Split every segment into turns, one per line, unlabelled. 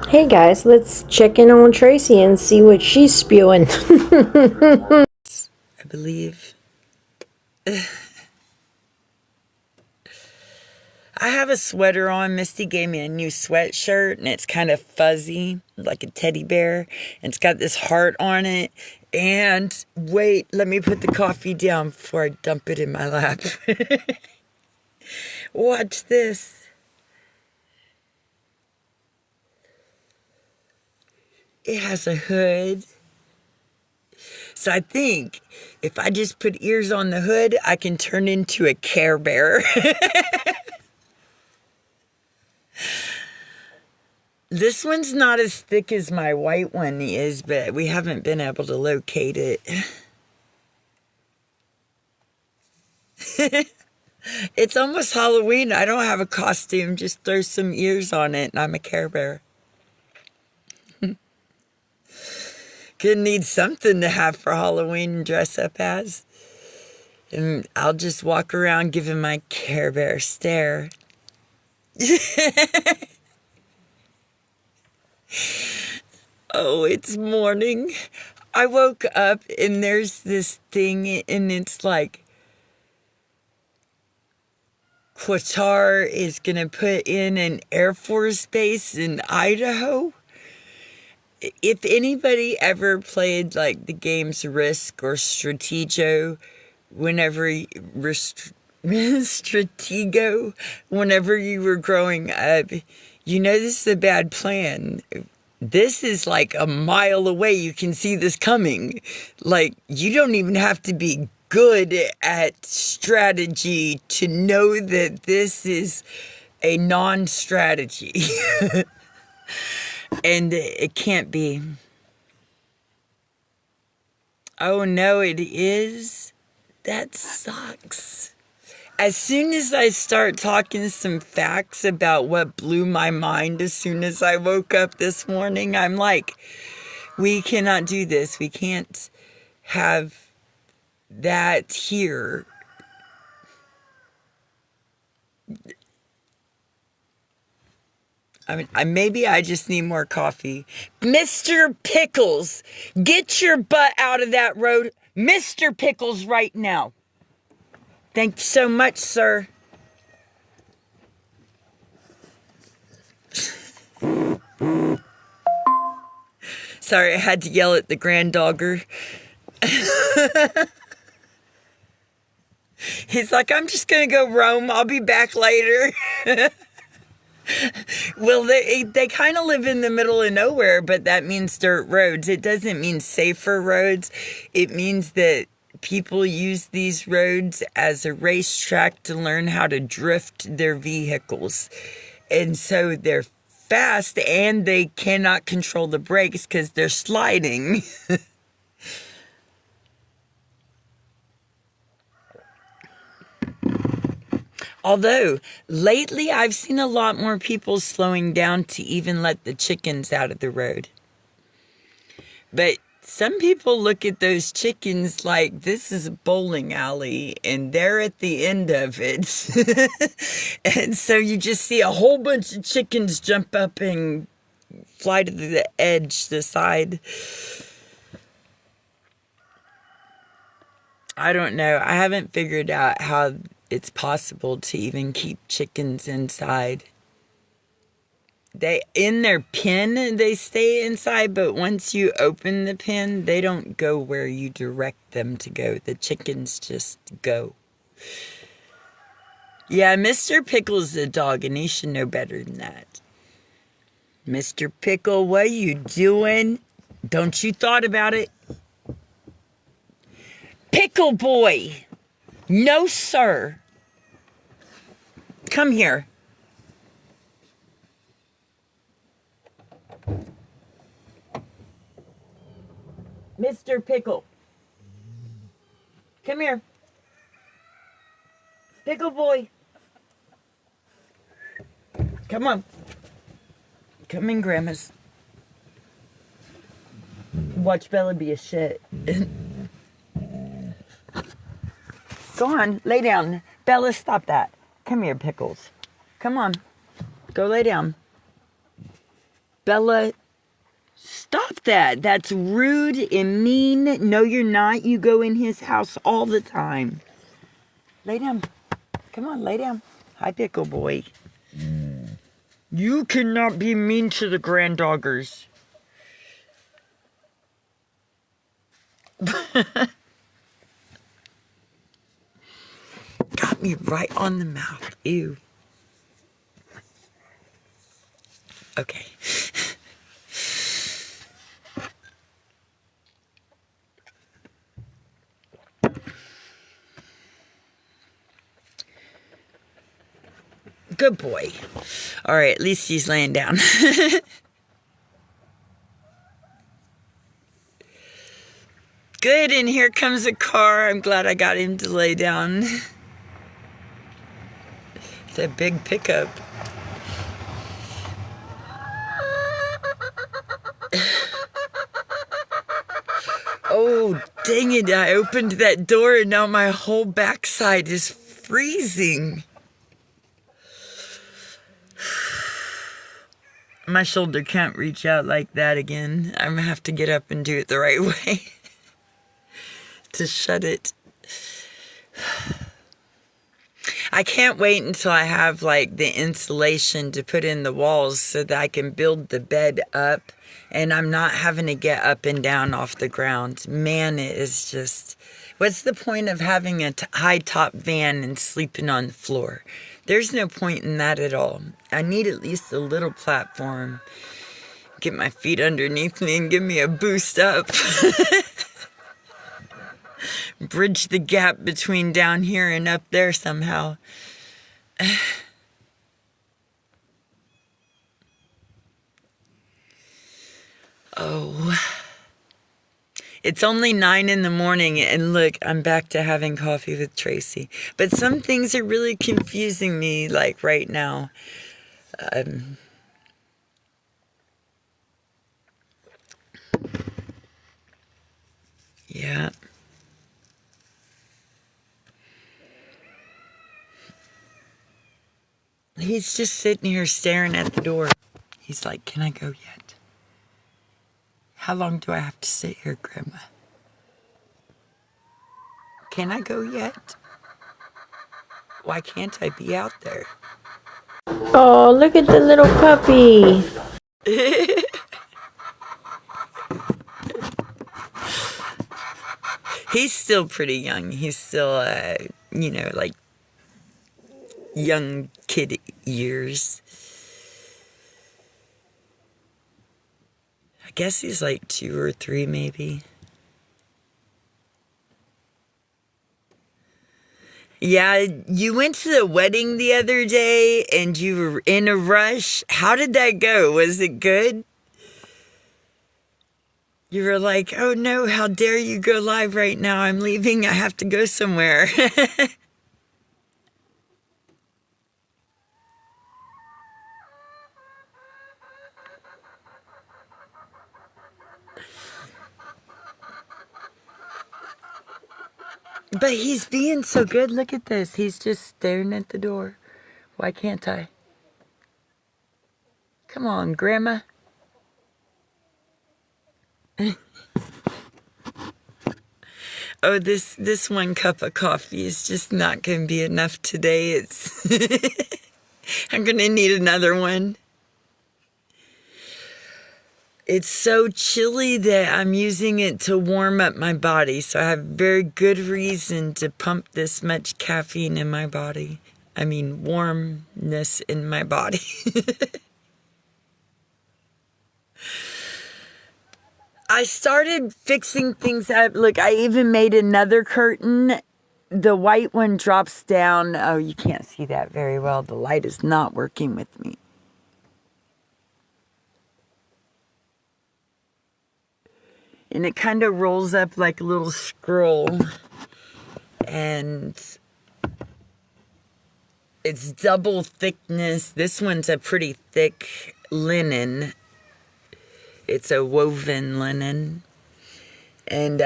Hey guys, let's check in on Tracy and see what she's spewing.
I believe. I have a sweater on. Misty gave me a new sweatshirt and it's kind of fuzzy, like a teddy bear. And it's got this heart on it. And wait, let me put the coffee down before I dump it in my lap. Watch this. It has a hood. So I think if I just put ears on the hood, I can turn into a Care Bear. This one's not as thick as my white one is, but we haven't been able to locate it. It's almost Halloween. I don't have a costume. Just throw some ears on it and I'm a Care Bear. Could need something to have for Halloween and dress up as. And I'll just walk around giving my Care Bear stare. Oh, it's morning. I woke up and there's this thing and it's like Qatar is going to put in an Air Force base in Idaho. If anybody ever played like the games Risk or Stratego, Stratego, whenever you were growing up, you know this is a bad plan. This is like a mile away. You can see this coming. Like, you don't even have to be good at strategy to know that this is a non-strategy. And it can't be. Oh no, it is? That sucks. As soon as I start talking some facts about what blew my mind as soon as I woke up this morning, I'm like, we cannot do this. We can't have that here. I mean, maybe I just need more coffee. Mr. Pickles, get your butt out of that road. Mr. Pickles right now. Thank you so much, sir. Sorry, I had to yell at the grand dogger. He's like, I'm just going to go roam. I'll be back later. Well, they kind of live in the middle of nowhere, but that means dirt roads. It doesn't mean safer roads. It means that people use these roads as a racetrack to learn how to drift their vehicles. And so they're fast and they cannot control the brakes because they're sliding. Although, lately I've seen a lot more people slowing down to even let the chickens out of the road. But some people look at those chickens like this is a bowling alley and they're at the end of it. And so you just see a whole bunch of chickens jump up and fly to the edge, the side. I don't know. I haven't figured out how it's possible to even keep chickens inside. They in their pen, they stay inside, but once you open the pen, they don't go where you direct them to go. The chickens just go. Yeah, Mr. Pickle's a dog, and he should know better than that. Mr. Pickle, what are you doing? Don't you thought about it? Pickle boy! No, sir. Come here. Mr. Pickle. Come here. Pickle boy. Come on. Come in, Grandma's. Watch Bella be a shit. Go on, lay down. Bella, stop that. Come here, Pickles. Come on. Go lay down. Bella, stop that. That's rude and mean. No, you're not. You go in his house all the time. Lay down. Come on, lay down. Hi, Pickle Boy. You cannot be mean to the granddoggers. Got me right on the mouth. Ew. Okay. Good boy. All right, at least he's laying down. Good, and here comes a car. I'm glad I got him to lay down. It's a big pickup. Oh, dang it. I opened that door and now my whole backside is freezing. My shoulder can't reach out like that again. I'm gonna have to get up and do it the right way to shut it. I can't wait until I have like the insulation to put in the walls so that I can build the bed up and I'm not having to get up and down off the ground. Man, it is just, what's the point of having a high top van and sleeping on the floor? There's no point in that at all. I need at least a little platform. Get my feet underneath me and give me a boost up. Bridge the gap between down here and up there somehow. Oh. It's only 9 in the morning and look, I'm back to having coffee with Tracy. But some things are really confusing me like right now. Yeah. He's just sitting here staring at the door. He's like, can I go yet? How long do I have to sit here, Grandma? Can I go yet? Why can't I be out there?
Oh, look at the little puppy.
He's still pretty young. He's still, like young kid years. I guess he's like 2 or 3 maybe. Yeah, you went to the wedding the other day and you were in a rush. How did that go? Was it good? You were like, oh no, how dare you go live right now? I'm leaving. I have to go somewhere. But he's being so good. Look at this. He's just staring at the door. Why can't I? Come on, Grandma. Oh, this one cup of coffee is just not going to be enough today. It's I'm going to need another one. It's so chilly that I'm using it to warm up my body. So I have very good reason to pump this much caffeine in my body. I mean, warmness in my body. I started fixing things up. Look, I even made another curtain. The white one drops down. Oh, you can't see that very well. The light is not working with me. And it kind of rolls up like a little scroll. And it's double thickness. This one's a pretty thick linen. It's a woven linen. And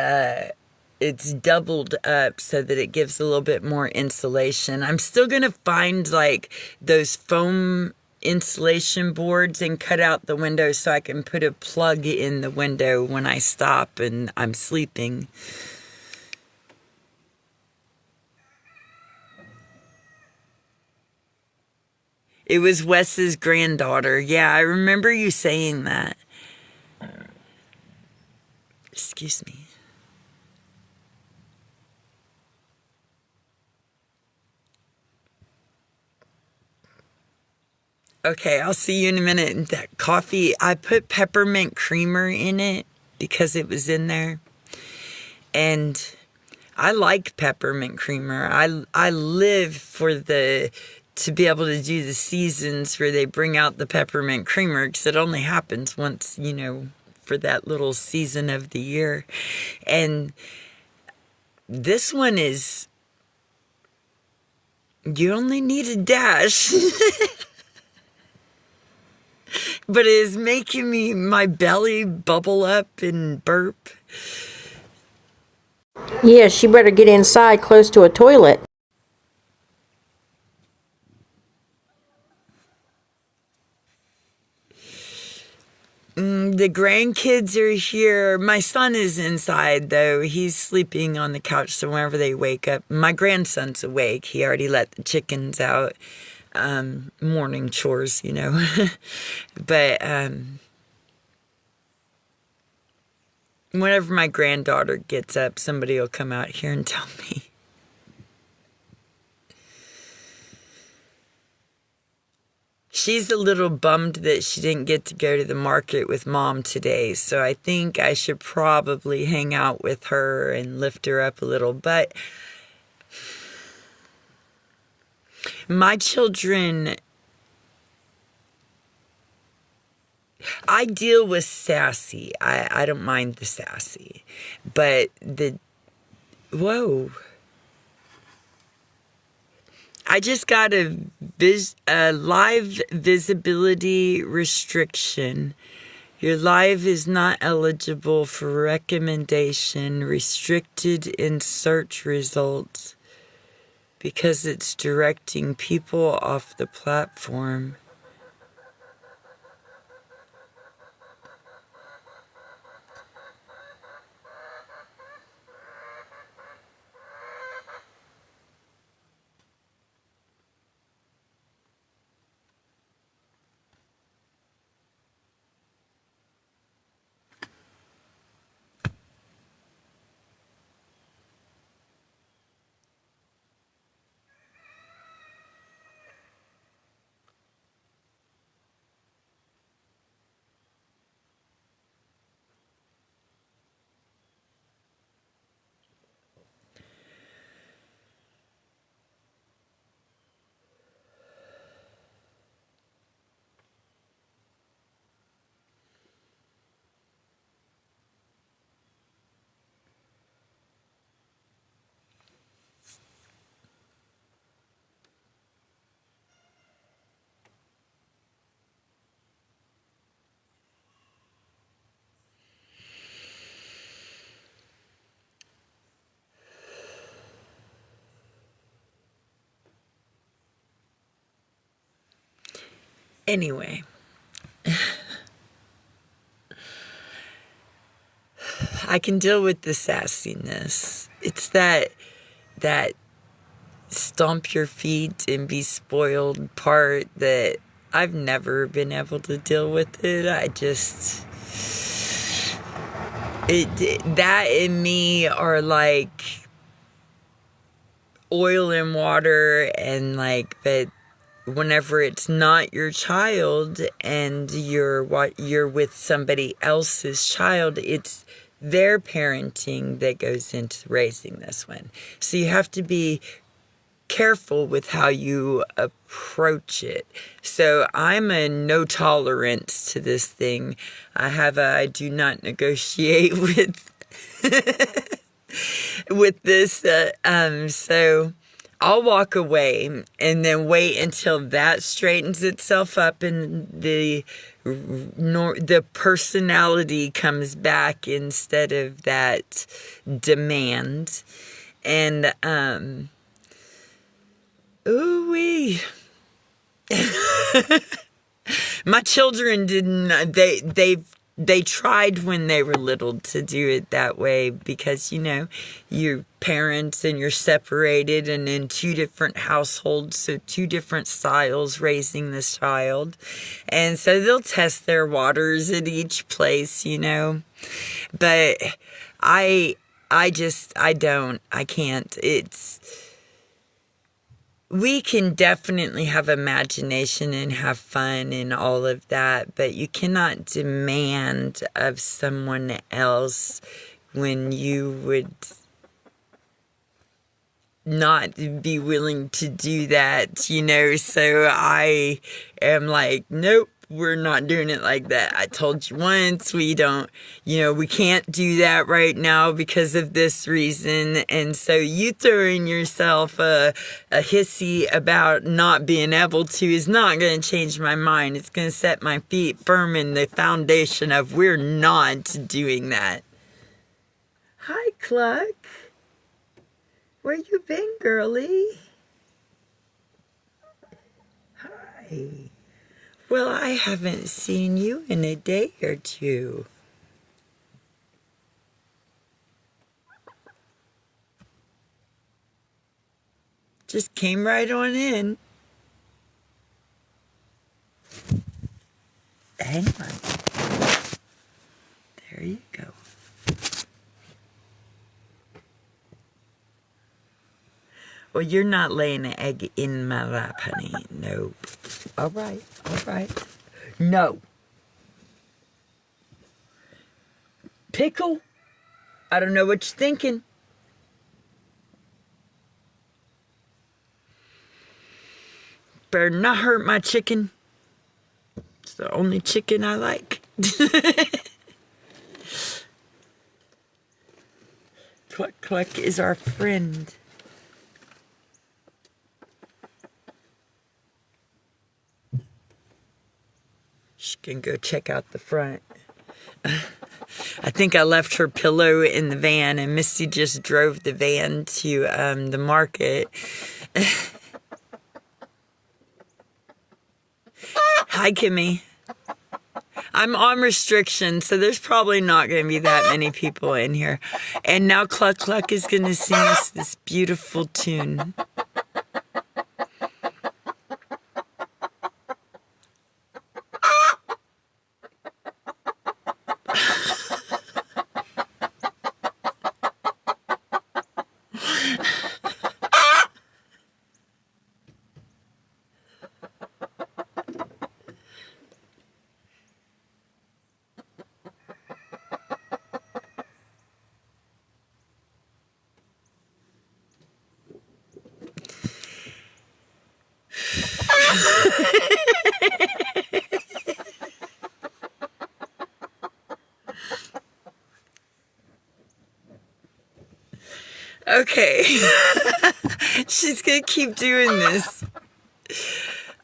it's doubled up so that it gives a little bit more insulation. I'm still going to find like those foam insulation boards and cut out the window so I can put a plug in the window when I stop and I'm sleeping. It was Wes's granddaughter. Yeah, I remember you saying that. Excuse me. Okay, I'll see you in a minute. That coffee, I put peppermint creamer in it because it was in there. And I like peppermint creamer. I live for to be able to do the seasons where they bring out the peppermint creamer, because it only happens once, for that little season of the year. And this one is, you only need a dash. But it is making my belly bubble up and burp.
Yeah, she better get inside close to a toilet.
The grandkids are here. My son is inside, though. He's sleeping on the couch, so whenever they wake up, my grandson's awake. He already let the chickens out. Morning chores, But whenever my granddaughter gets up, somebody will come out here and tell me. She's a little bummed that she didn't get to go to the market with Mom today, so I think I should probably hang out with her and lift her up a little. But my children, I deal with sassy. I don't mind the sassy. But whoa. I just got a live visibility restriction. Your live is not eligible for recommendation, restricted in search results, because it's directing people off the platform. Anyway, I can deal with the sassiness. It's that stomp your feet and be spoiled part that I've never been able to deal with it. That and me are like oil and water, and but whenever it's not your child and you're with somebody else's child, it's their parenting that goes into raising this one. So you have to be careful with how you approach it. So I'm a no tolerance to this thing. I do not negotiate with this. So I'll walk away and then wait until that straightens itself up and the personality comes back instead of that demand. And ooh-wee. My children didn't. They tried when they were little to do it that way because, you're parents and you're separated and in two different households, so two different styles raising this child. And so they'll test their waters at each place, But I can't. We can definitely have imagination and have fun and all of that, but you cannot demand of someone else when you would not be willing to do that, So I am like, nope. We're not doing it like that. I told you once, we don't, we can't do that right now because of this reason. And so you throwing yourself a hissy about not being able to is not going to change my mind. It's going to set my feet firm in the foundation of we're not doing that. Hi, Cluck. Where you been, girlie? Hi. Well, I haven't seen you in a day or two. Just came right on in. Hang on. There you go. Well, you're not laying an egg in my lap, honey. Nope. All right. No. Pickle? I don't know what you're thinking. Better not hurt my chicken. It's the only chicken I like. Cluck Cluck is our friend. She can go check out the front. I think I left her pillow in the van, and Misty just drove the van to the market. Hi, Kimmy. I'm on restriction, so there's probably not going to be that many people in here. And now Cluck Cluck is going to sing us this beautiful tune. Okay. She's gonna keep doing this.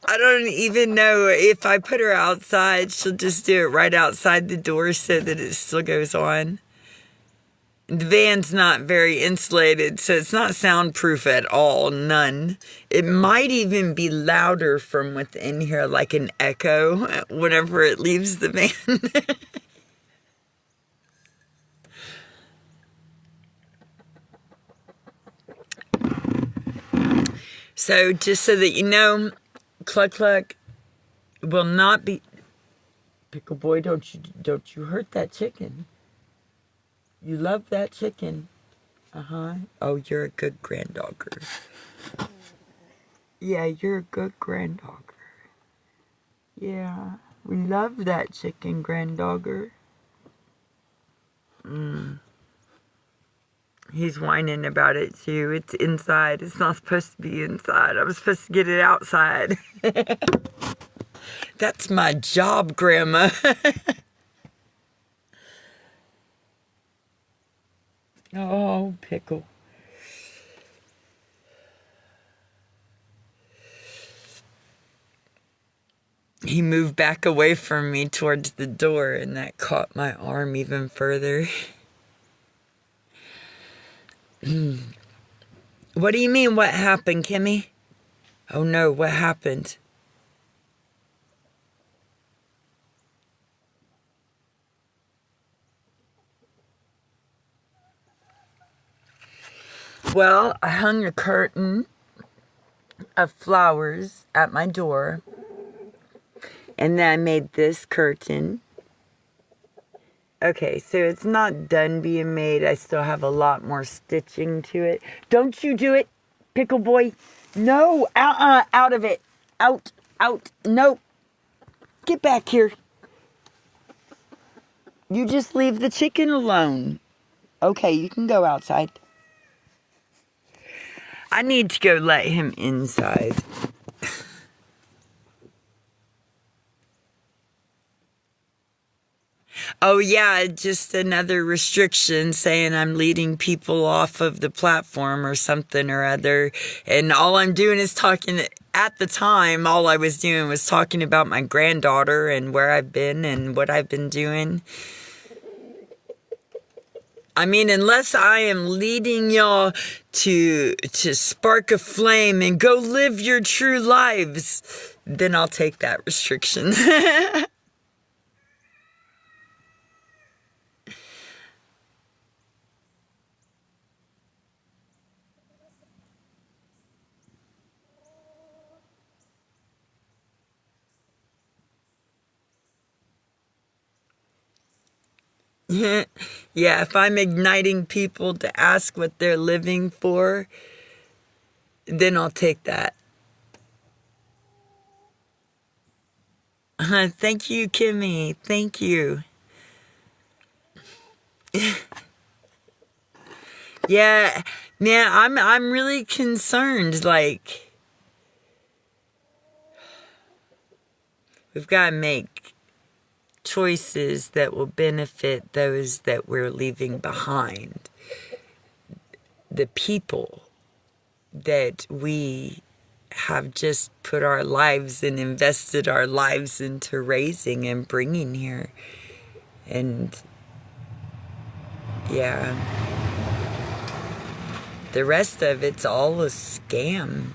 I don't even know if I put her outside, she'll just do it right outside the door so that it still goes on. The van's not very insulated, so it's not soundproof at all. None. It might even be louder from within here, like an echo, whenever it leaves the van. So, just so that you know, Cluck Cluck will not be... Pickle Boy, don't you hurt that chicken. You love that chicken. Oh, you're a good granddogger. Yeah, you're a good granddogger. Yeah, we love that chicken, granddogger. He's whining about it too. It's inside. It's not supposed to be inside. I was supposed to get it outside. That's my job, Grandma. Oh, Pickle. He moved back away from me towards the door, and that caught my arm even further. What do you mean, what happened, Kimmy? Oh no, what happened? Well, I hung a curtain of flowers at my door, and then I made this curtain. Okay, so it's not done being made. I still have a lot more stitching to it. Don't you do it, Pickle Boy. No, out of it. Out, no. Get back here. You just leave the chicken alone. Okay, you can go outside. I need to go let him inside. Oh yeah, just another restriction saying I'm leading people off of the platform or something or other. And all I'm doing is talking. At the time, all I was doing was talking about my granddaughter and where I've been and what I've been doing. I mean, unless I am leading y'all to spark a flame and go live your true lives, then I'll take that restriction. Yeah, if I'm igniting people to ask what they're living for, then I'll take that. Thank you, Kimmy. Thank you. Yeah, man, I'm really concerned. Like, we've got to make choices that will benefit those that we're leaving behind. The people that we have just put our lives and invested our lives into raising and bringing here. And yeah, the rest of it's all a scam.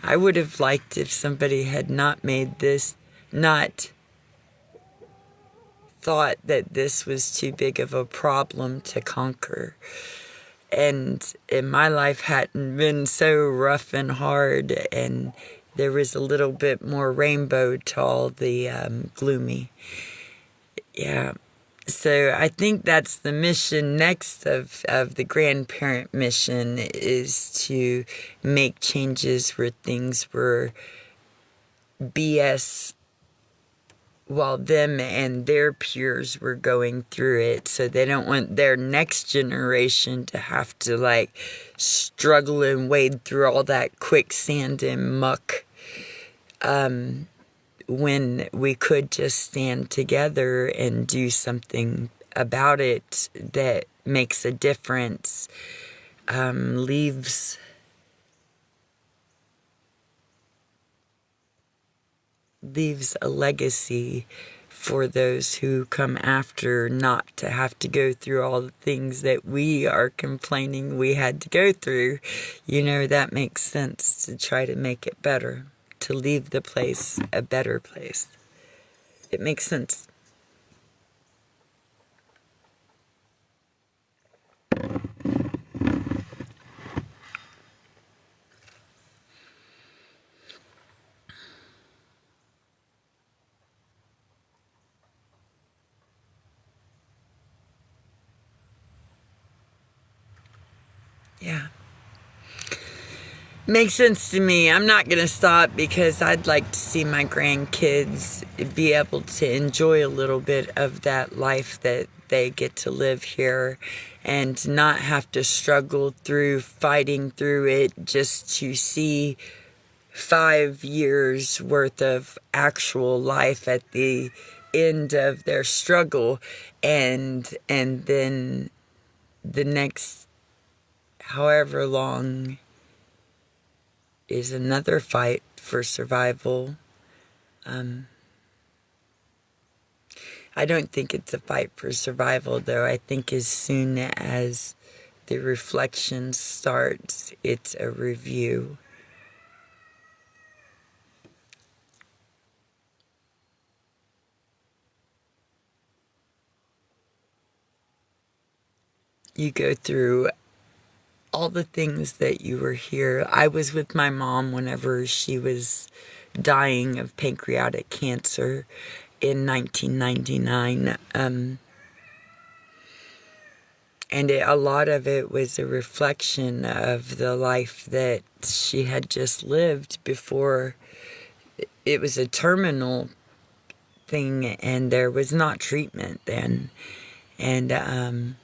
I would have liked if somebody had not made this, not thought that this was too big of a problem to conquer. And my life hadn't been so rough and hard, and there was a little bit more rainbow to all the gloomy. Yeah. So I think that's the mission next of the grandparent mission, is to make changes where things were BS while them and their peers were going through it. So they don't want their next generation to have to like struggle and wade through all that quicksand and muck, when we could just stand together and do something about it that makes a difference, leaves a legacy for those who come after, not to have to go through all the things that we are complaining we had to go through. You know, that makes sense, to try to make it better, to leave the place a better place. It makes sense. Yeah. Makes sense to me. I'm not going to stop because I'd like to see my grandkids be able to enjoy a little bit of that life that they get to live here, and not have to struggle through fighting through it just to see 5 years worth of actual life at the end of their struggle, and then the next however long is another fight for survival. I don't think it's a fight for survival, though. I think as soon as the reflection starts, it's a review. You go through all the things that you were here. I was with my mom whenever she was dying of pancreatic cancer in 1999. And a lot of it was a reflection of the life that she had just lived before. It was a terminal thing, and there was not treatment then. And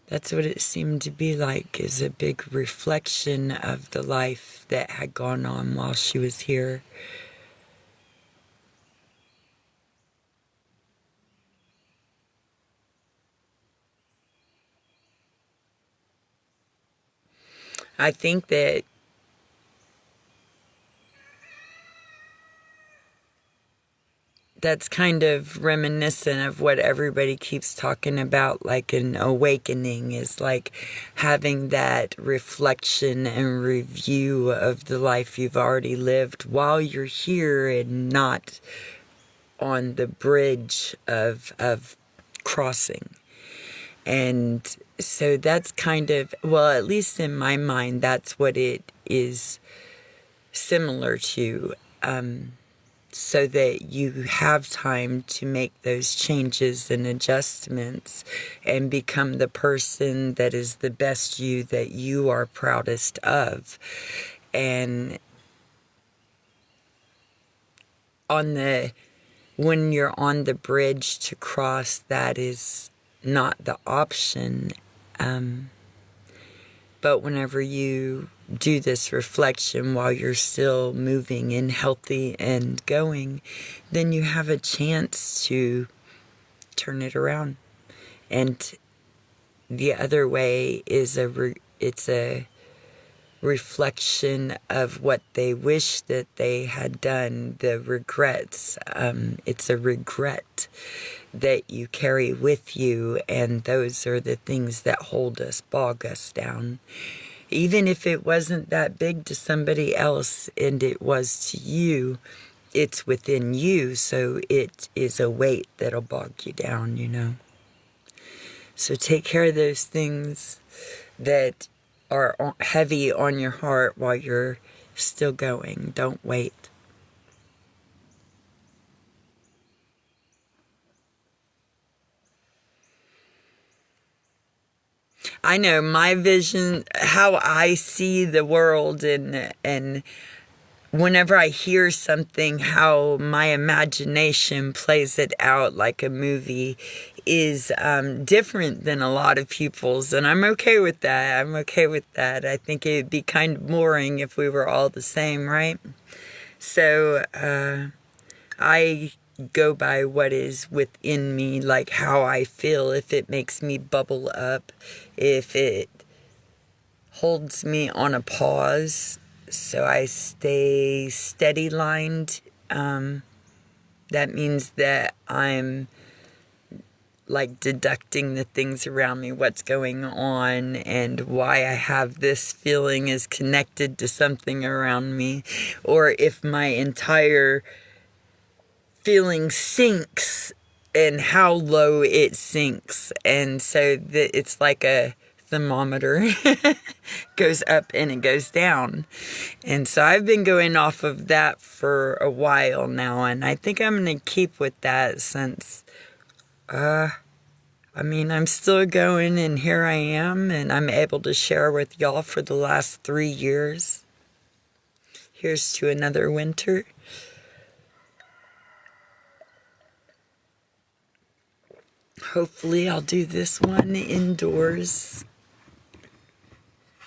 that's what it seemed to be like, is a big reflection of the life that had gone on while she was here. I think that that's kind of reminiscent of what everybody keeps talking about, like an awakening, is like having that reflection and review of the life you've already lived while you're here and not on the bridge of crossing. And so that's kind of, well, at least in my mind, that's what it is similar to. So that you have time to make those changes and adjustments and become the person that is the best you that you are proudest of. And when you're on the bridge to cross, that is not the option. But whenever you do this reflection while you're still moving and healthy and going, then you have a chance to turn it around. And the other way is it's a reflection of what they wish that they had done, the regrets. It's a regret that you carry with you, and those are the things that hold us, bog us down. Even if it wasn't that big to somebody else and it was to you, it's within you, so it is a weight that'll bog you down, you know. So take care of those things that are heavy on your heart while you're still going. Don't wait. I know my vision, how I see the world, and whenever I hear something, how my imagination plays it out like a movie is different than a lot of people's, and I'm okay with that. I think it'd be kind of boring if we were all the same, right? So I go by what is within me, like how I feel, if it makes me bubble up, if it holds me on a pause, so I stay steady lined. That means that I'm like deducting the things around me, what's going on, and why I have this feeling is connected to something around me. Or if my entire feeling sinks, and how low it sinks. And so it's like a thermometer. Goes up and it goes down. And so I've been going off of that for a while now, and I think I'm going to keep with that since I'm still going, and here I am, and I'm able to share with y'all for the last 3 years. Here's to another winter. Hopefully I'll do this one indoors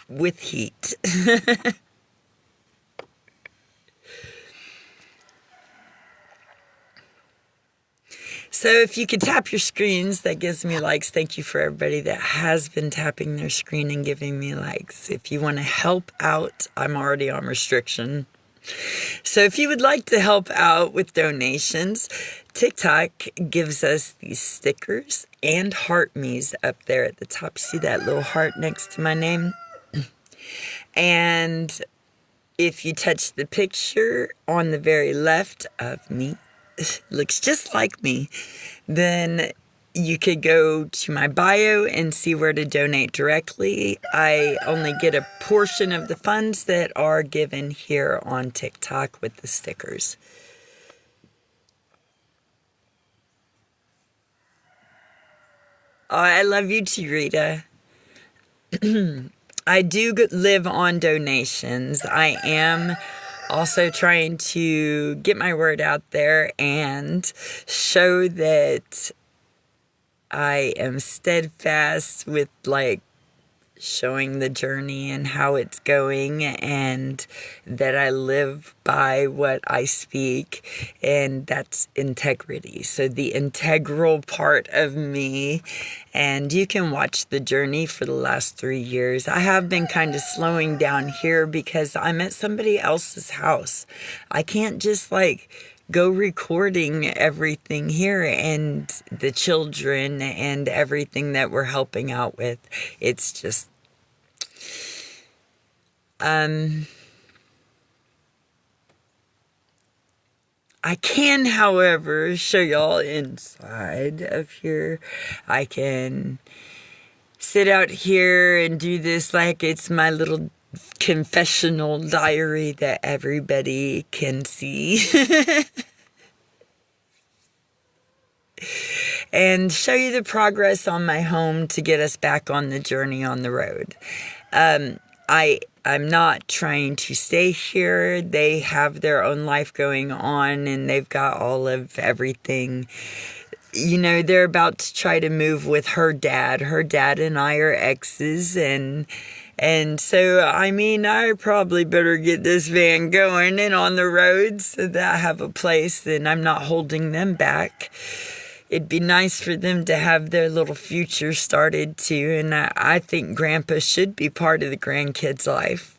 with heat. So if you could tap your screens, that gives me likes. Thank you for everybody that has been tapping their screen and giving me likes. If you want to help out, I'm already on restriction. So if you would like to help out with donations, TikTok gives us these stickers and heart me's up there at the top. See that little heart next to my name? And if you touch the picture on the very left of me, looks just like me, then You could go to my bio and see where to donate directly. I only get a portion of the funds that are given here on TikTok with the stickers. Oh, I love you too, Rita. I do live on donations. I am also trying to get my word out there and show that I am steadfast with showing the journey and how it's going, and that I live by what I speak, and that's integrity. So the integral part of me, and you can watch the journey for the last 3 years. I have been kind of slowing down here because I'm at somebody else's house. I can't just go recording everything here and the children and everything that we're helping out with. It's just I can, however, show y'all inside of here. I can sit out here and do this like it's my little confessional diary that everybody can see. And show you the progress on my home to get us back on the journey on the road. I'm not trying to stay here. They have their own life going on, and they've got all of everything. You know, they're about to try to move with her dad. Her dad and I are exes, and so, I mean, I probably better get this van going and on the road so that I have a place and I'm not holding them back. It'd be nice for them to have their little future started too, and I think Grandpa should be part of the grandkids' life.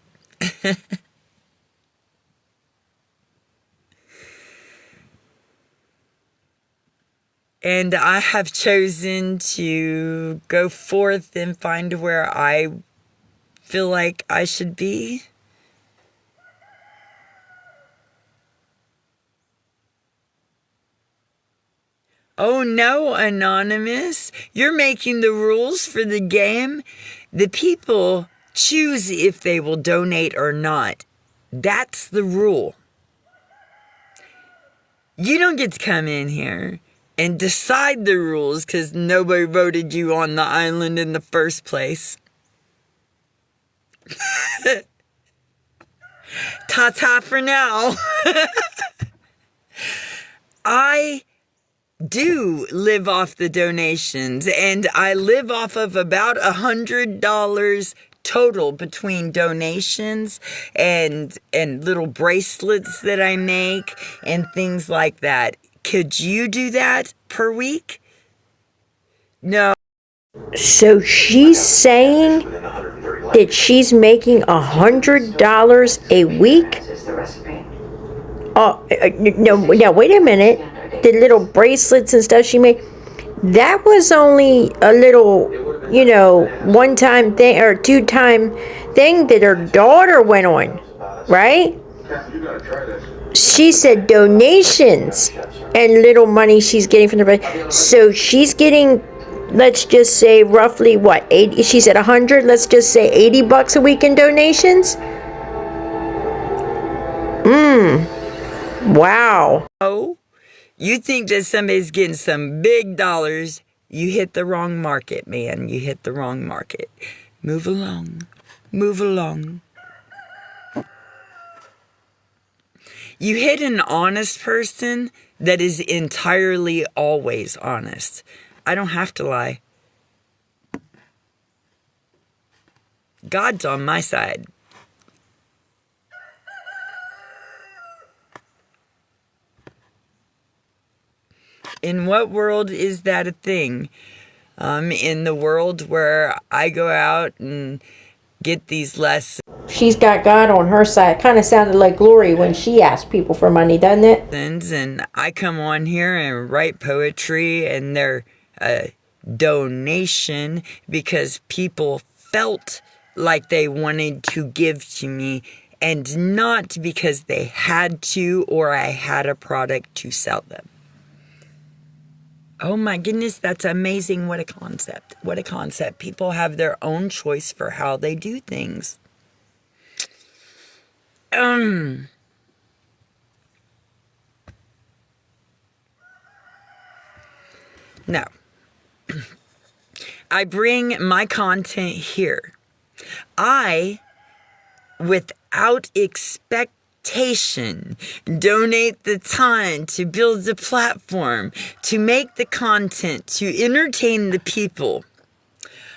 And I have chosen to go forth and find where I feel like I should be. Oh no, Anonymous, you're making the rules for the game. The people choose if they will donate or not. That's the rule. You don't get to come in here and decide the rules because nobody voted you on the island in the first place. Ta-ta for now. I do live off the donations, and I live off of about $100 total between donations and little bracelets that I make and things like that. Could you do that per week? No.
So she's saying that she's making $100 a week? Oh, no, wait a minute. The little bracelets and stuff she made, that was only a little, one-time thing or two-time thing that her daughter went on, right? She said donations and little money she's getting from the, so she's getting, let's just say roughly what, 80, she said 100, let's just say $80 a week in donations. Wow.
Oh, you think that somebody's getting some big dollars? You hit the wrong market, man. You hit the wrong market. Move along. Move along. You hit an honest person that is entirely always honest. I don't have to lie. God's on my side. In what world is that a thing? In the world where I go out and get these lessons.
She's got God on her side. Kind of sounded like Glory when she asked people for money, doesn't it?
And I come on here and write poetry, and they're a donation because people felt like they wanted to give to me, and not because they had to or I had a product to sell them. Oh my goodness, that's amazing. What a concept. What a concept. People have their own choice for how they do things. Now, I bring my content here. I, without expectation, donate the time to build the platform, to make the content, to entertain the people.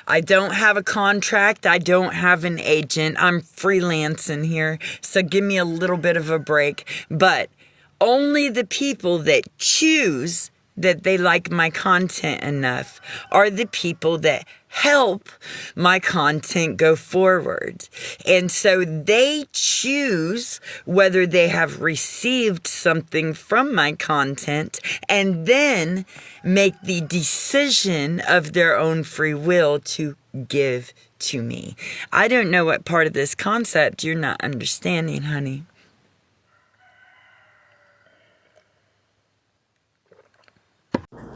I don't have a contract. I don't have an agent. I'm freelancing here, so give me a little bit of a break. But only the people that choose that they like my content enough are the people that help my content go forward. And so they choose whether they have received something from my content and then make the decision of their own free will to give to me. I don't know what part of this concept you're not understanding, honey.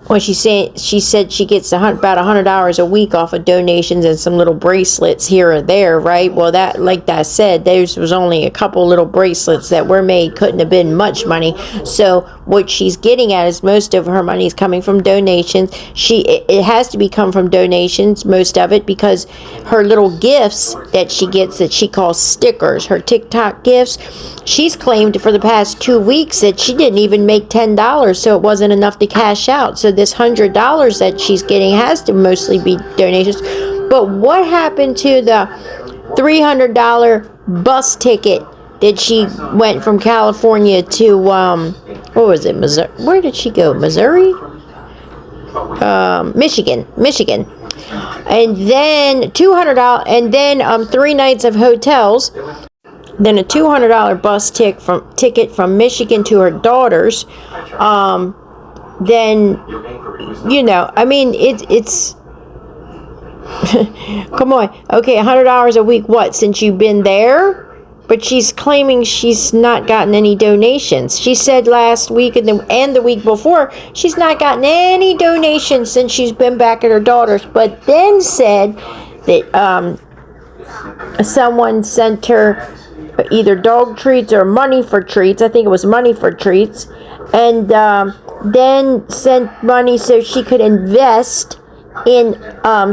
Well, she said she gets about $100 a week off of donations and some little bracelets here or there, right? Well, that, like I said, there was only a couple little bracelets that were made. Couldn't have been much money. So what she's getting at is most of her money is coming from donations. It has to be come from donations, most of it, because her little gifts that she gets that she calls stickers, her TikTok gifts, she's claimed for the past 2 weeks that she didn't even make $10, so it wasn't enough to cash out. So this $100 that she's getting has to mostly be donations. But what happened to the $300 bus ticket that she went from California to what was it, Missouri? Where did she go? Missouri? Michigan. And then $200, and then 3 nights of hotels. Then a $200 bus ticket from Michigan to her daughter's. Then, I mean, it's come on. Okay, $100 a week, what, since you've been there? But she's claiming she's not gotten any donations. She said last week and the week before, she's not gotten any donations since she's been back at her daughter's, but then said that someone sent her either dog treats or money for treats. I think it was money for treats. And then sent money so she could invest in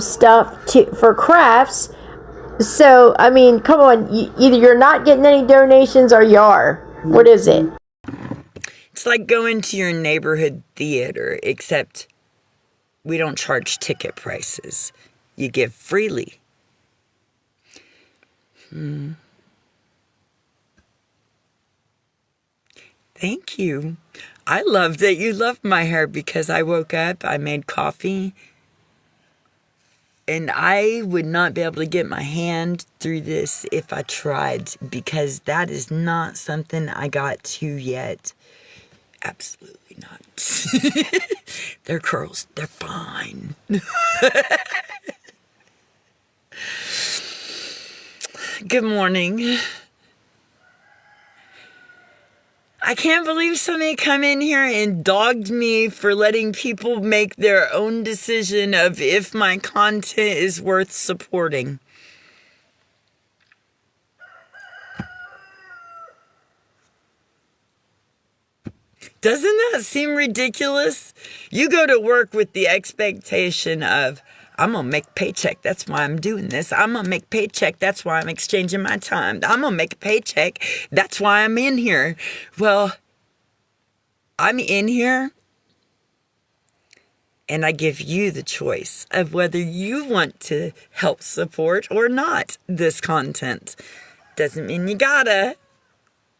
stuff for crafts. So, I mean, come on. Either you're not getting any donations or you are. What is it?
It's like going to your neighborhood theater, except we don't charge ticket prices. You give freely. Thank you. I love that you love my hair because I woke up, I made coffee, and I would not be able to get my hand through this if I tried, because that is not something I got to yet. Absolutely not. They're curls. They're fine. Good morning. I can't believe somebody come in here and dogged me for letting people make their own decision of if my content is worth supporting. Doesn't that seem ridiculous? You go to work with the expectation of, I'm going to make a paycheck. That's why I'm doing this. I'm going to make a paycheck. That's why I'm exchanging my time. I'm going to make a paycheck. That's why I'm in here. Well, I'm in here and I give you the choice of whether you want to help support or not this content. Doesn't mean you gotta.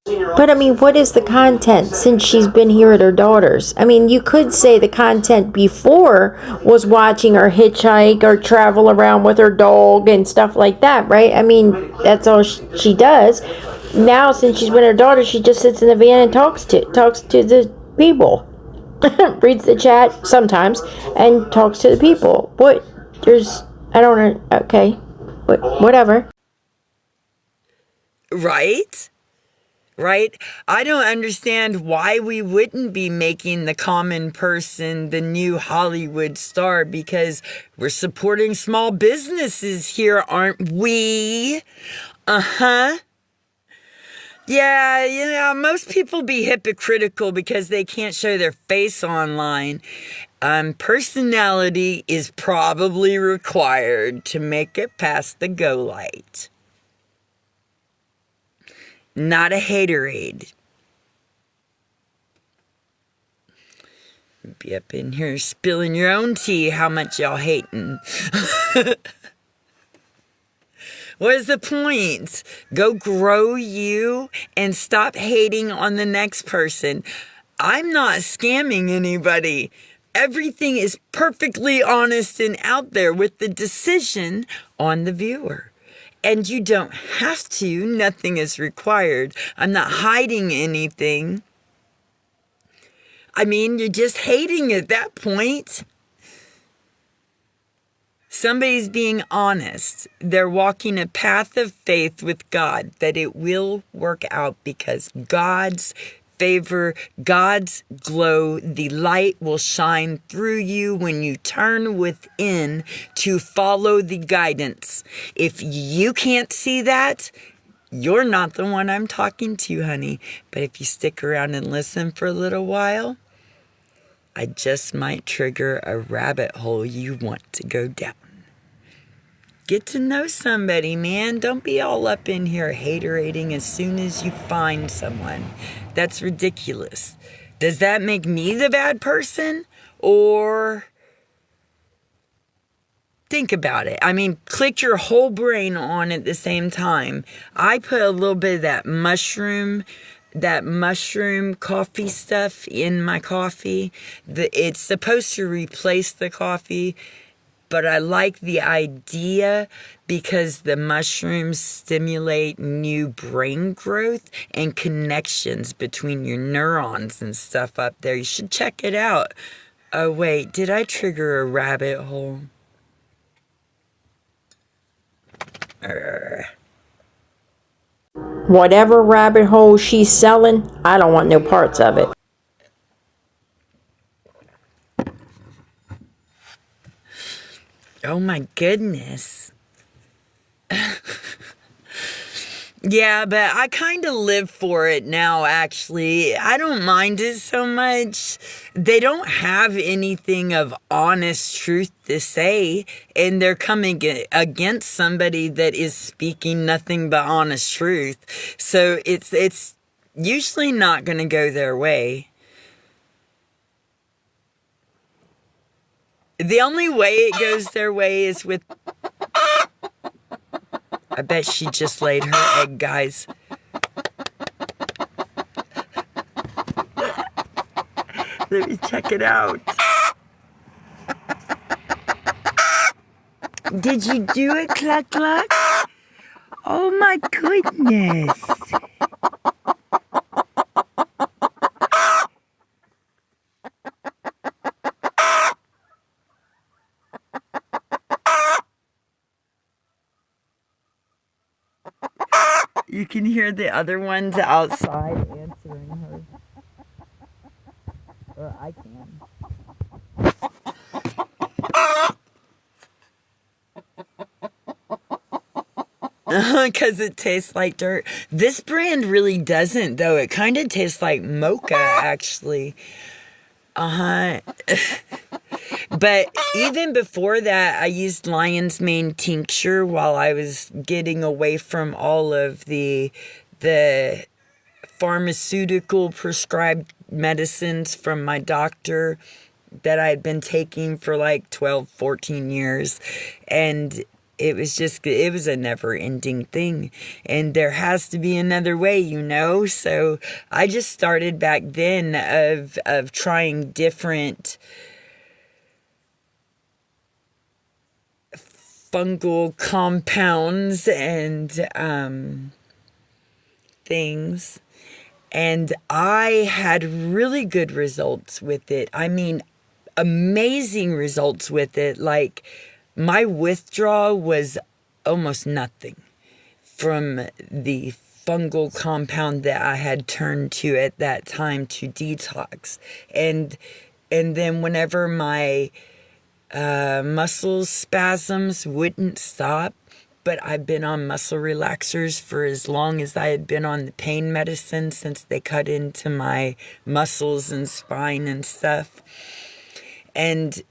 But I mean, what is the content since she's been here at her daughter's? I mean, you could say the content before was watching her hitchhike or travel around with her dog and stuff like that, right? I mean, that's all she does. Now, since she's been her daughter, she just sits in the van and talks to the people, reads the chat sometimes, and talks to the people. I don't know. Okay, whatever.
Right? right? I don't understand why we wouldn't be making the common person the new Hollywood star, because we're supporting small businesses here, aren't we? Uh-huh. Yeah, most people be hypocritical because they can't show their face online. Personality is probably required to make it past the go light. Not a haterade. Be up in here spilling your own tea how much y'all hating. What is the point? Go grow you and stop hating on the next person. I'm not scamming anybody. Everything is perfectly honest and out there with the decision on the viewer. And you don't have to. Nothing is required. I'm not hiding anything. I mean, you're just hating at that point. Somebody's being honest. They're walking a path of faith with God that it will work out because God's favor, God's glow, the light will shine through you when you turn within to follow the guidance. If you can't see that, you're not the one I'm talking to, honey. But if you stick around and listen for a little while, I just might trigger a rabbit hole you want to go down. Get to know somebody, man. Don't be all up in here haterating as soon as you find someone. That's ridiculous. Does that make me the bad person? Or think about it. I mean, click your whole brain on at the same time. I put a little bit of that mushroom coffee stuff in my coffee. It's supposed to replace the coffee, but I like the idea because the mushrooms stimulate new brain growth and connections between your neurons and stuff up there. You should check it out. Oh, wait, did I trigger a rabbit hole?
Whatever rabbit hole she's selling, I don't want no parts of it.
Oh my goodness. Yeah, but I kind of live for it now, actually. I don't mind it so much. They don't have anything of honest truth to say, and they're coming against somebody that is speaking nothing but honest truth. So it's usually not going to go their way. The only way it goes their way is with... I bet she just laid her egg, guys. Let me check it out. Did you do it, Cluck Cluck? Oh my goodness. You can hear the other ones outside answering her. Or I can. Because it tastes like dirt. This brand really doesn't, though. It kind of tastes like mocha, actually. Uh-huh. But even before that, I used lion's mane tincture while I was getting away from all of the pharmaceutical prescribed medicines from my doctor that I had been taking for like 12, 14 years. And it was a never-ending thing. And there has to be another way, you know? So I just started back then of trying different fungal compounds and things. And I had really good results with it. I mean, amazing results with it. Like, my withdrawal was almost nothing from the fungal compound that I had turned to at that time to detox. And then whenever my muscle spasms wouldn't stop, but I've been on muscle relaxers for as long as I had been on the pain medicine, since they cut into my muscles and spine and stuff. And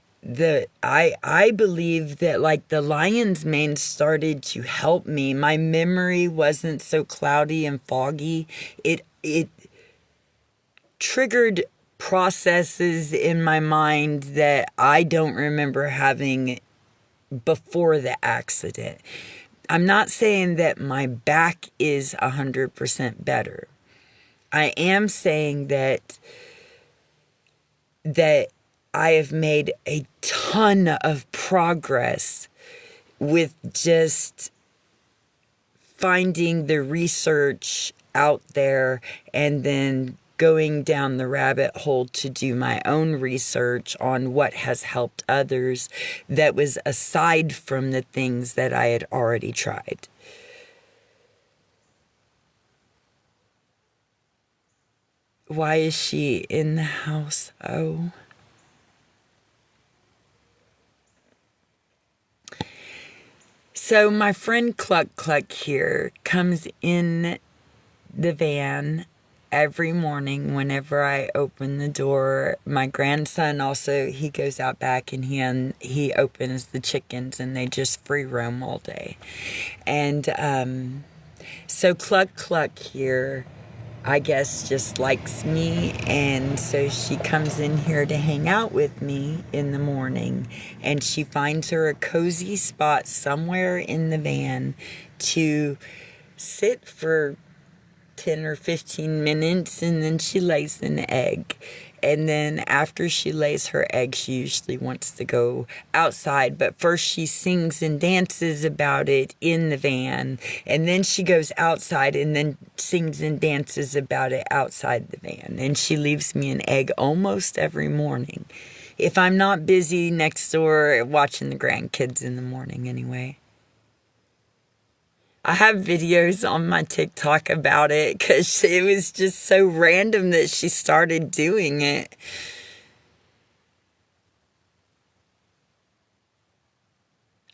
I believe that like the lion's mane started to help me. My memory wasn't so cloudy and foggy. It triggered processes in my mind that I don't remember having before the accident. I'm not saying that my back is 100% better. I am saying that I have made a ton of progress with just finding the research out there and then going down the rabbit hole to do my own research on what has helped others that was aside from the things that I had already tried. Why is she in the house? Oh. So my friend Cluck Cluck here comes in the van every morning whenever I open the door. My grandson also, he goes out back and he opens the chickens and they just free roam all day. And so Cluck Cluck here, I guess, just likes me, and so she comes in here to hang out with me in the morning, and she finds her a cozy spot somewhere in the van to sit for 10 or 15 minutes, and then she lays an egg. And then after she lays her egg, she usually wants to go outside. But first she sings and dances about it in the van. And then she goes outside and then sings and dances about it outside the van. And she leaves me an egg almost every morning, if I'm not busy next door watching the grandkids in the morning anyway. I have videos on my TikTok about it because it was just so random that she started doing it.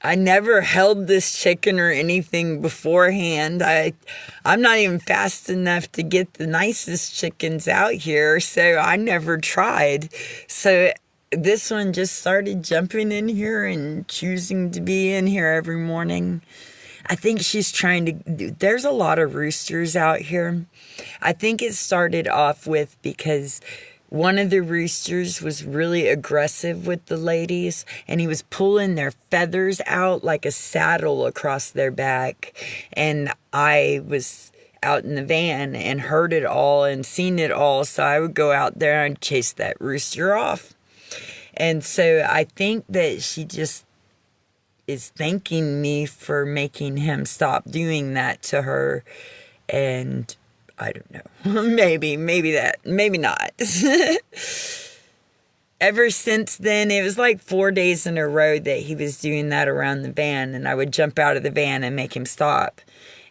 I never held this chicken or anything beforehand. I'm not even fast enough to get the nicest chickens out here, so I never tried. So this one just started jumping in here and choosing to be in here every morning. I think she's trying to, there's a lot of roosters out here. I think it started off with because one of the roosters was really aggressive with the ladies, and he was pulling their feathers out like a saddle across their back. And I was out in the van and heard it all and seen it all, so I would go out there and chase that rooster off. And so I think that she just is thanking me for making him stop doing that to her. And I don't know, maybe not. Ever since then, it was like 4 days in a row that he was doing that around the van, and I would jump out of the van and make him stop.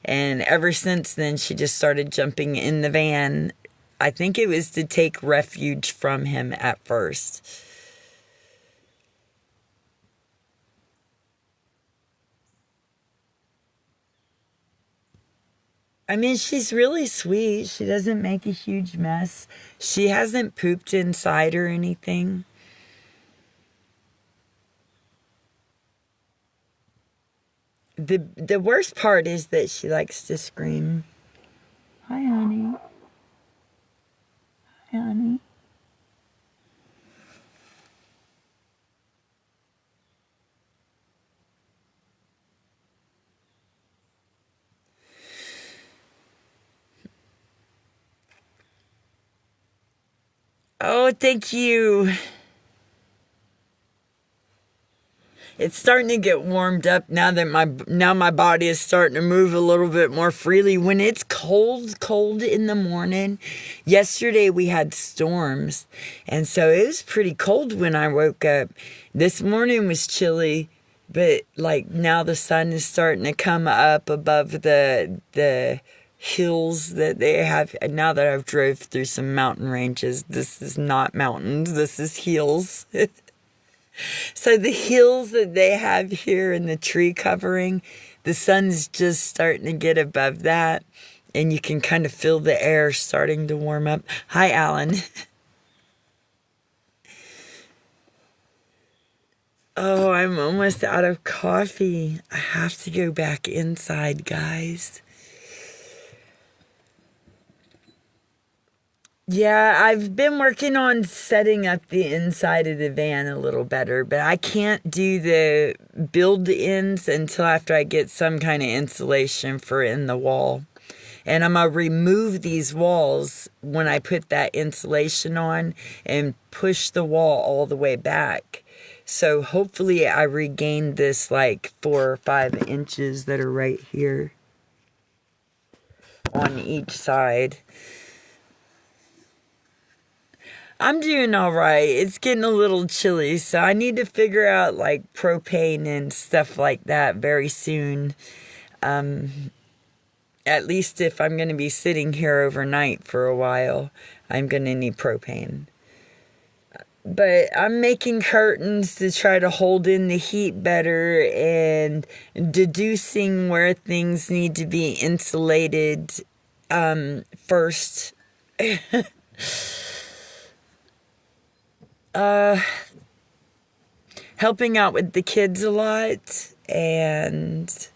And ever since then, she just started jumping in the van. I think it was to take refuge from him at first. I mean, she's really sweet. She doesn't make a huge mess. She hasn't pooped inside or anything. The worst part is that she likes to scream. Hi, honey. Hi, honey. Oh, thank you. It's starting to get warmed up now that my body is starting to move a little bit more freely. When it's cold in the morning, yesterday we had storms, and so it was pretty cold when I woke up. This morning was chilly, but like now the sun is starting to come up above the hills that they have. And now that I've drove through some mountain ranges, this is not mountains, this is hills. So the hills that they have here in the tree covering, the sun's just starting to get above that, and you can kind of feel the air starting to warm up. Hi, Alan. Oh, I'm almost out of coffee. I have to go back inside, guys. Yeah, I've been working on setting up the inside of the van a little better, but I can't do the build-ins until after I get some kind of insulation for in the wall. And I'm going to remove these walls when I put that insulation on and push the wall all the way back. So hopefully I regain this like 4 or 5 inches that are right here on each side. I'm doing all right. It's getting a little chilly, so I need to figure out like propane and stuff like that very soon. At least if I'm going to be sitting here overnight for a while, I'm going to need propane. But I'm making curtains to try to hold in the heat better and deducing where things need to be insulated first. Helping out with the kids a lot and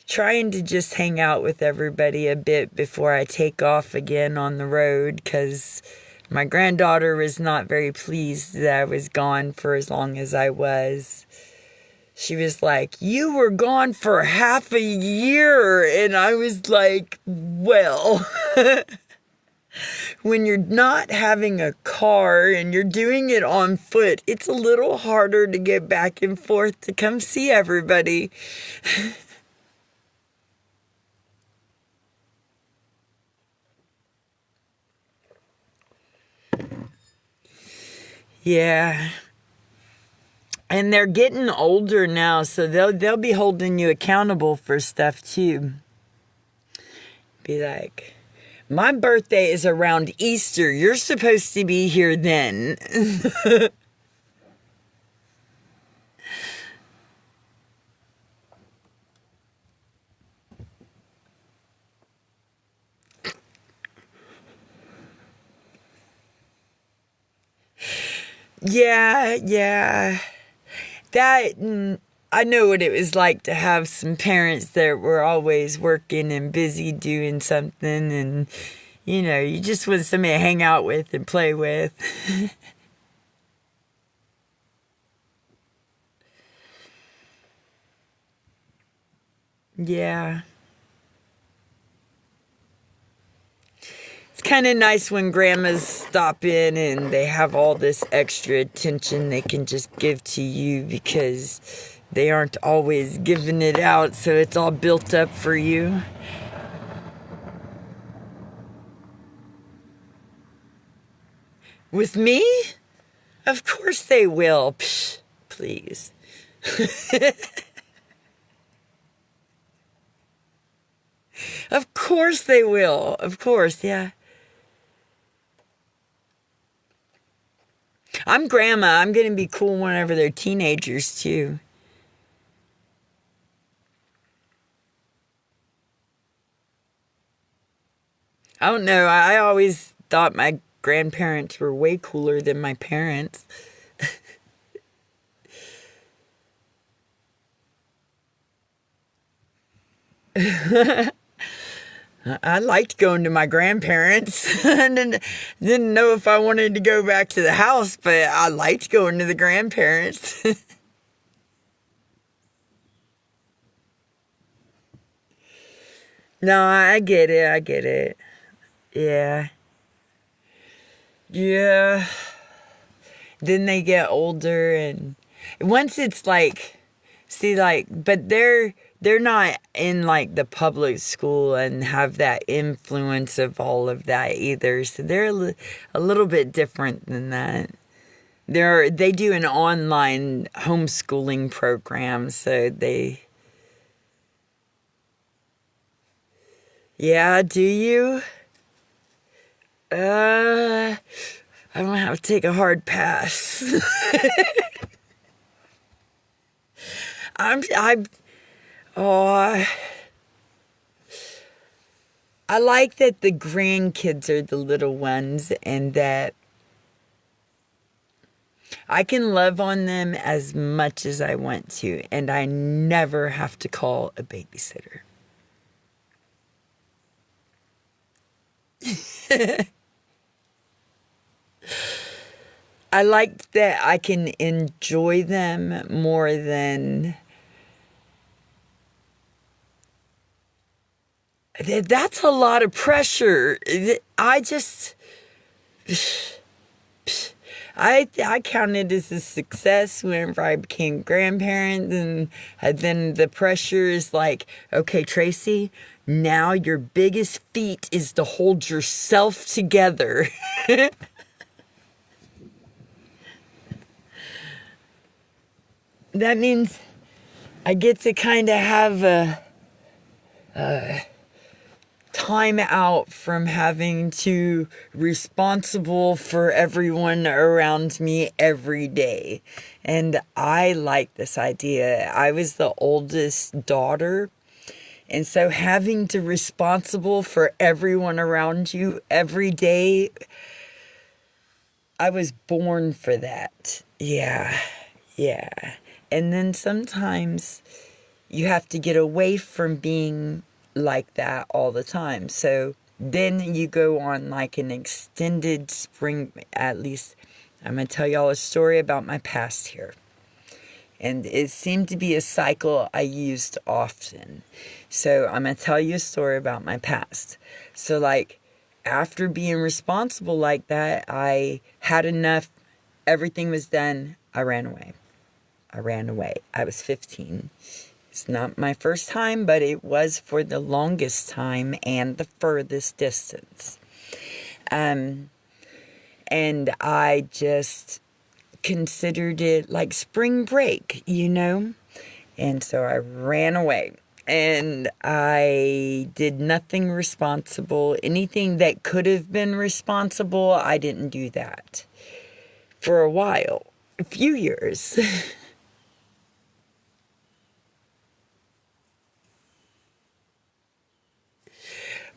trying to just hang out with everybody a bit before I take off again on the road, because my granddaughter was not very pleased that I was gone for as long as I was. She was like, "You were gone for half a year." And I was like, well, when you're not having a car and you're doing it on foot, it's a little harder to get back and forth to come see everybody. Yeah. And they're getting older now, so they'll be holding you accountable for stuff too. Be like, "My birthday is around Easter. You're supposed to be here then." Yeah. I know what it was like to have some parents that were always working and busy doing something, and you just want somebody to hang out with and play with. Yeah. It's kind of nice when grandmas stop in and they have all this extra attention they can just give to you because they aren't always giving it out, so it's all built up for you. With me? Of course they will. Psh, please. Of course they will. Of course, yeah. I'm grandma. I'm going to be cool whenever they're teenagers, too. I don't know. I always thought my grandparents were way cooler than my parents. I liked going to my grandparents. I didn't know if I wanted to go back to the house, but I liked going to the grandparents. No, I get it. I get it. Yeah. Yeah. Then they get older, and once it's like, see, like, but they're not in like the public school and have that influence of all of that either. So they're a little bit different than that. They do an online homeschooling program, so they Yeah, do you? I'm gonna have to take a hard pass. I'm, oh, I like that the grandkids are the little ones and that I can love on them as much as I want to, and I never have to call a babysitter. I like that I can enjoy them more than that's a lot of pressure. I just I counted as a success whenever I became grandparent, and then the pressure is like, okay, Tracy, now your biggest feat is to hold yourself together. That means I get to kind of have a time out from having to responsible for everyone around me every day. And I like this idea. I was the oldest daughter, and so having to responsible for everyone around you every day, I was born for that. Yeah. And then sometimes you have to get away from being like that all the time. So then you go on like an extended spring, at least I'm going to tell y'all a story about my past here. And it seemed to be a cycle I used often. So I'm going to tell you a story about my past. So like after being responsible like that, I had enough. Everything was done. I ran away. I was 15. It's not my first time, but it was for the longest time and the furthest distance. And I just considered it like spring break, you know? And so I ran away. And I did nothing responsible. Anything that could have been responsible, I didn't do that. For a while. A few years.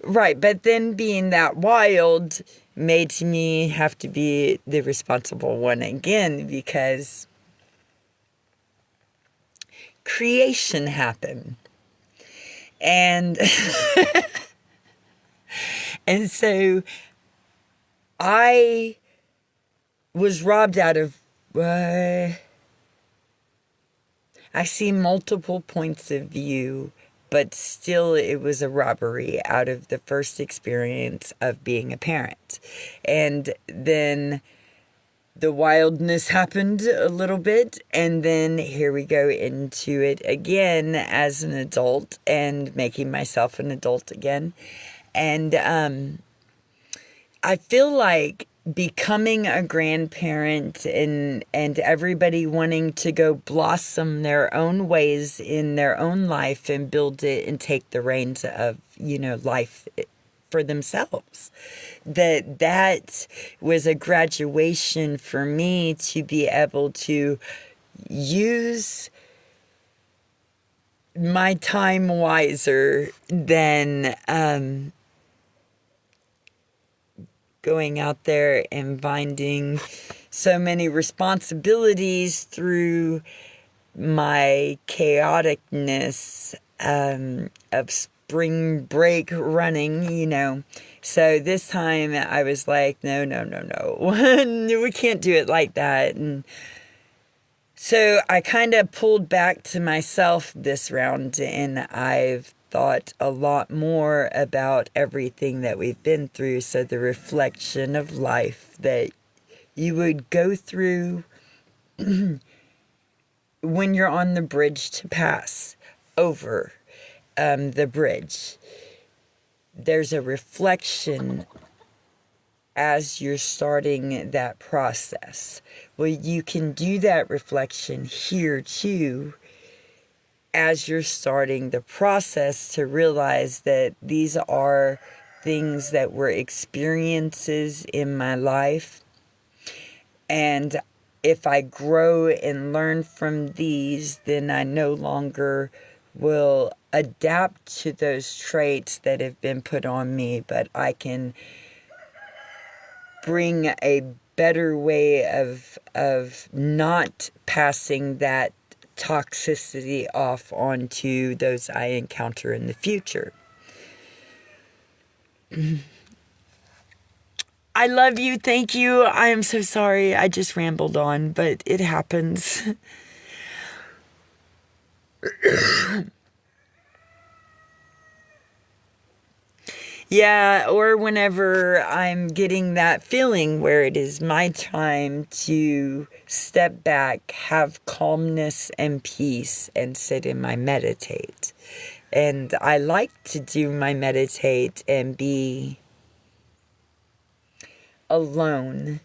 Right, but then being that wild made me have to be the responsible one again because creation happened. And and so I was robbed out of I see multiple points of view, but still it was a robbery out of the first experience of being a parent. And then the wildness happened a little bit, and then here we go into it again as an adult and making myself an adult again. And I feel like becoming a grandparent and everybody wanting to go blossom their own ways in their own life and build it and take the reins of, life for themselves. That was a graduation for me to be able to use my time wiser than going out there and finding so many responsibilities through my chaoticness of spring break running. So this time I was like, no, we can't do it like that. And so I kind of pulled back to myself this round, and I've thought a lot more about everything that we've been through. So the reflection of life that you would go through when you're on the bridge to pass over the bridge. There's a reflection as you're starting that process. Well, you can do that reflection here too as you're starting the process to realize that these are things that were experiences in my life. And if I grow and learn from these, then I no longer will adapt to those traits that have been put on me, but I can bring a better way of not passing that toxicity off onto those I encounter in the future. I love you. Thank you. I am so sorry. I just rambled on, but it happens. Yeah, or whenever I'm getting that feeling where it is my time to step back, have calmness and peace, and sit in my meditate. And I like to do my meditate and be alone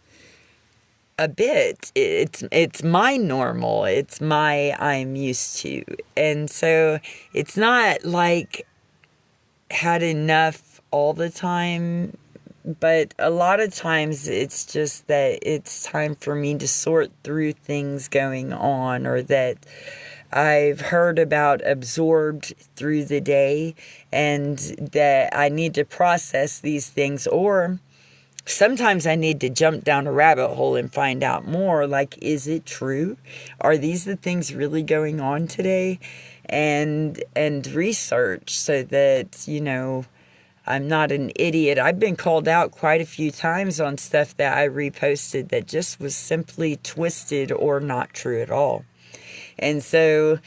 a bit. It's my normal. It's my I'm used to. And so it's not like had enough all the time, but a lot of times it's just that it's time for me to sort through things going on, or that I've heard about absorbed through the day, and that I need to process these things, or sometimes I need to jump down a rabbit hole and find out more. Like, is it true? Are these the things really going on today? And research so that, I'm not an idiot. I've been called out quite a few times on stuff that I reposted that just was simply twisted or not true at all. And so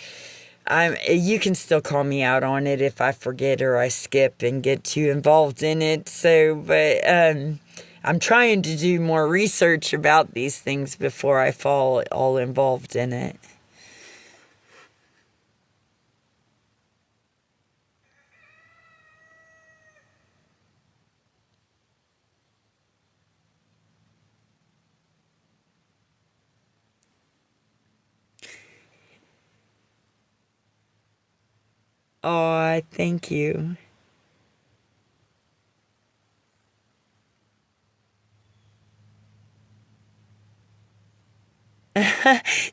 you can still call me out on it if I forget or I skip and get too involved in it. But I'm trying to do more research about these things before I fall all involved in it. Oh, thank you.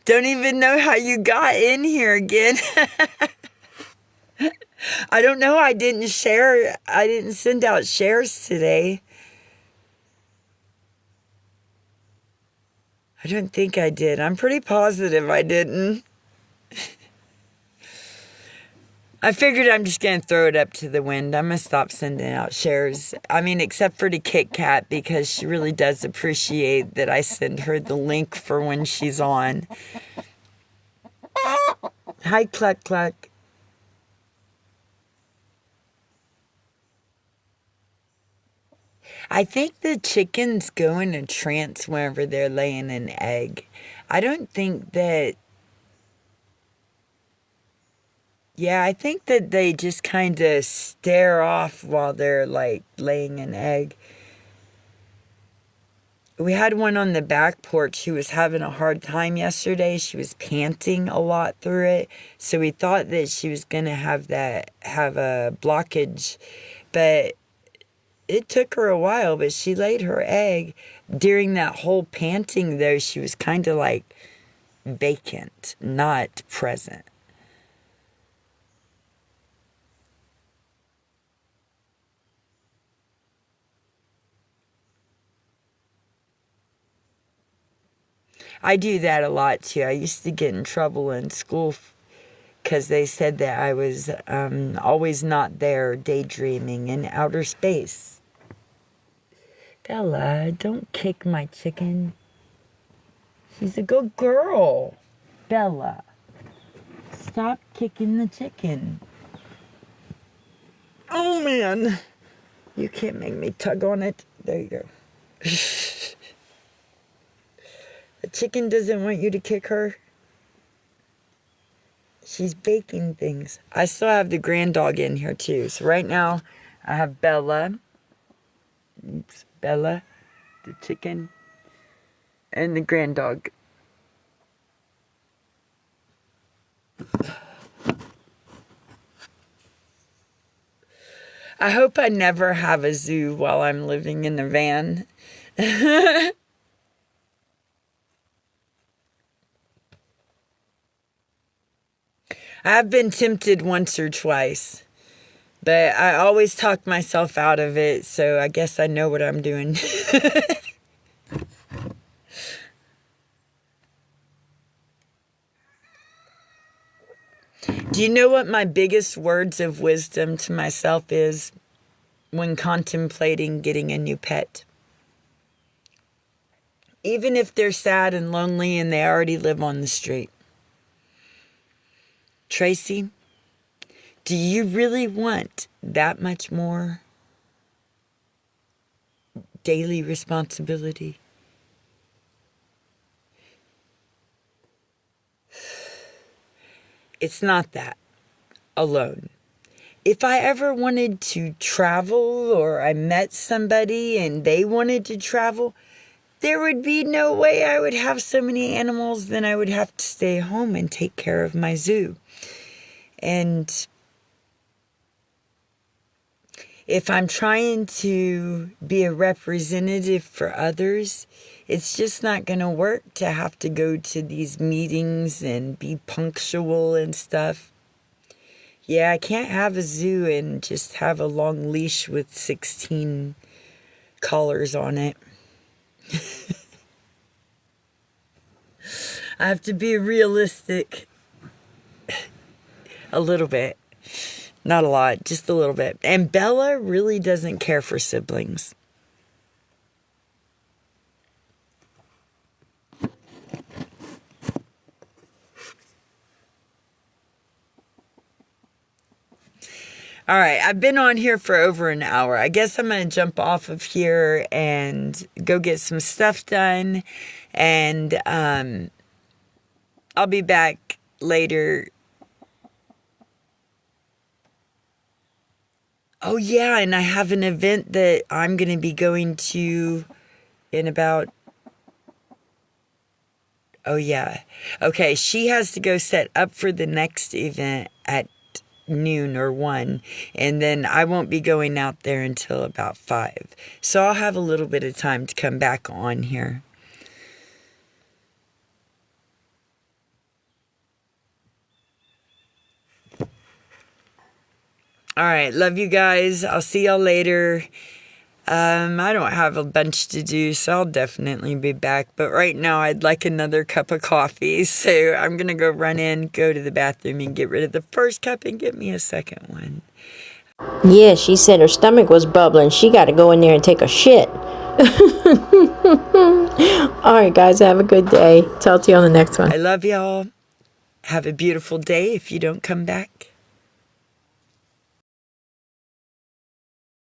Don't even know how you got in here again. I don't know. I didn't send out shares today. I don't think I did. I'm pretty positive I didn't. I figured I'm just going to throw it up to the wind. I'm going to stop sending out shares. I mean, except for to Kit Kat, because she really does appreciate that I send her the link for when she's on. Hi, Cluck Cluck. I think the chickens go in a trance whenever they're laying an egg. I don't think that... Yeah, I think that they just kind of stare off while they're like laying an egg. We had one on the back porch. She was having a hard time yesterday. She was panting a lot through it. So we thought that she was going to have a blockage. But it took her a while, but she laid her egg. During that whole panting, though, she was kind of like vacant, not present. I do that a lot too. I used to get in trouble in school because they said that I was always not there, daydreaming in outer space. Bella, don't kick my chicken. She's a good girl. Bella, stop kicking the chicken. Oh man, you can't make me tug on it. There you go. The chicken doesn't want you to kick her. She's baking things. I still have the grand dog in here too. So right now I have Bella. Oops, Bella, the chicken, and the grand dog. I hope I never have a zoo while I'm living in the van. I've been tempted once or twice, but I always talk myself out of it, so I guess I know what I'm doing. Do you know what my biggest words of wisdom to myself is when contemplating getting a new pet? Even if they're sad and lonely and they already live on the street. Tracy, do you really want that much more daily responsibility? It's not that alone. If I ever wanted to travel or I met somebody and they wanted to travel, there would be no way I would have so many animals. Then I would have to stay home and take care of my zoo. And if I'm trying to be a representative for others, it's just not going to work to have to go to these meetings and be punctual and stuff. Yeah, I can't have a zoo and just have a long leash with 16 collars on it. I have to be realistic. A little bit. Not a lot, just a little bit. And Bella really doesn't care for siblings. All right, I've been on here for over an hour. I guess I'm going to jump off of here and go get some stuff done. And I'll be back later. Oh, yeah, and I have an event that I'm going to be going to in about... Oh, yeah. Okay, she has to go set up for the next event at noon or 1, and then I won't be going out there until about 5. So I'll have a little bit of time to come back on here. All right, love you guys. I'll see y'all later. I don't have a bunch to do, so I'll definitely be back. But right now, I'd like another cup of coffee. So I'm going to go run in, go to the bathroom, and get rid of the first cup and get me a second one.
Yeah, she said her stomach was bubbling. She got to go in there and take a shit. All right, guys, have a good day. Talk to you on the next one.
I love y'all. Have a beautiful day if you don't come back.